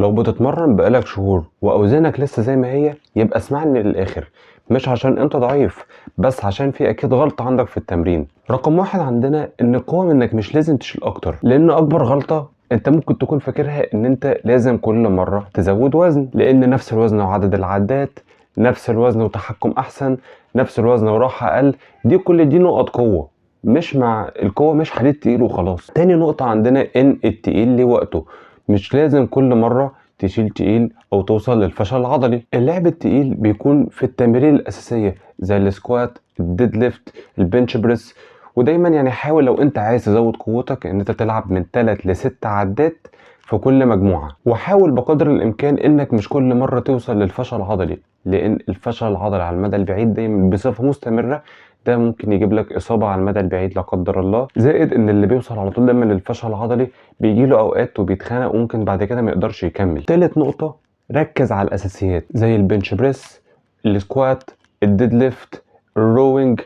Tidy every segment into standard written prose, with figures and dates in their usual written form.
لو بتتمرن بقالك شهور واوزانك لسه زي ما هي يبقى اسمعني للاخر. مش عشان انت ضعيف، بس عشان في اكيد غلطة عندك في التمرين. رقم واحد عندنا ان القوة انك مش لازم تشيل اكتر، لان اكبر غلطة انت ممكن تكون فاكرها ان انت لازم كل مرة تزود وزن، لان نفس الوزن وعدد العدات، نفس الوزن وتحكم احسن، نفس الوزن وراحة اقل. دي كل نقط قوة. مش مع القوة مش حديد تقيل وخلاص. تاني نقطة عندنا ان التقيل ليه وقته. مش لازم كل مرة تشيل تقيل او توصل للفشل العضلي. اللعب التقيل بيكون في التمارين الاساسية زي السكوات، الديد ليفت، البنش بريس. ودايما حاول لو انت عايز تزود قوتك ان انت تلعب من 3 ل 6 عدات في كل مجموعة. وحاول بقدر الامكان انك مش كل مرة توصل للفشل العضلي، لان الفشل العضلي على المدى البعيد دايما بصفة مستمرة ده ممكن يجيب لك اصابة على المدى البعيد لا قدر الله. زائد ان اللي بيوصل على طول دايما للفشل العضلي بيجيله اوقات وبيتخانق وممكن بعد كده ما يقدرش يكمل. تالت نقطة، ركز على الاساسيات زي البنش بريس، السكوات، الديد ليفت، الروينج.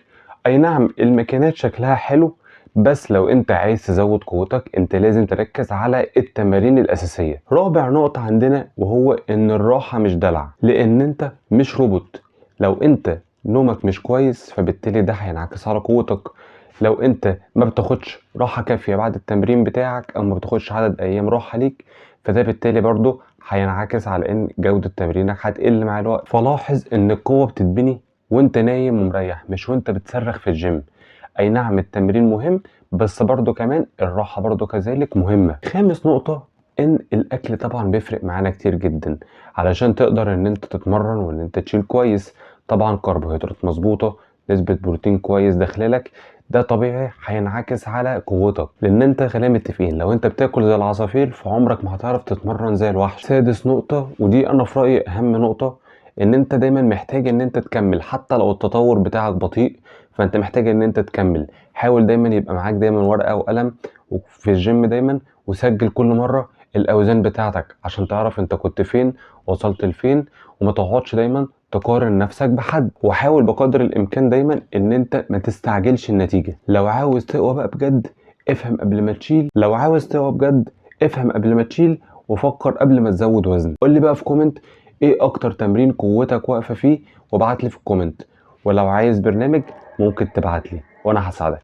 اي نعم الماكينات شكلها حلو، بس لو انت عايز تزود قوتك انت لازم تركز على التمارين الاساسية. رابع نقطة عندنا وهو ان الراحة مش دلع، لان انت مش روبوت. لو انت نومك مش كويس فبالتالي ده هينعكس على قوتك. لو انت ما بتاخدش راحة كافية بعد التمرين بتاعك او ما بتاخدش عدد ايام راحة ليك، فده بالتالي برضه هينعكس على ان جودة تمرينك هتقل مع الوقت. فلاحظ ان القوة بتتبني وانت نايم ومريح، مش وانت بتصرخ في الجيم. اي نعم التمرين مهم، بس برضه كمان الراحة برضه كذلك مهمة. خامس نقطة، ان الاكل طبعا بيفرق معانا كتير جدا علشان تقدر ان انت تتمرن وان انت تشيل كويس. طبعا كربوهيدرات مظبوطة، نسبة بروتين كويس داخلك، ده طبيعي هينعكس على قوتك. لان انت خلينا متفقين لو انت بتاكل زي العصافير فعمرك ما هتعرف تتمرن زي الوحش. سادس نقطة ودي انا في رأيي اهم نقطة، ان انت دايما محتاج ان انت تكمل حتى لو التطور بتاعك بطيء. فانت محتاج ان انت تكمل. حاول دايما يبقى معاك دايما ورقة وقلم وفي الجيم دايما، وسجل كل مرة الاوزان بتاعتك عشان تعرف انت كنت فين وصلت لفين. وما تقعدش دايما تقارن نفسك بحد. وحاول بقدر الامكان دايما ان انت ما تستعجلش النتيجة. لو عاوز تقوى بقى بجد افهم قبل ما تشيل. لو عاوز تقوى بجد افهم قبل ما تشيل وفكر قبل ما تزود وزن. قول لي بقى في كومنت ايه اكتر تمرين قوتك واقفة فيه، وابعت لي في الكومنت. ولو عايز برنامج ممكن تبعت لي وانا هساعدك.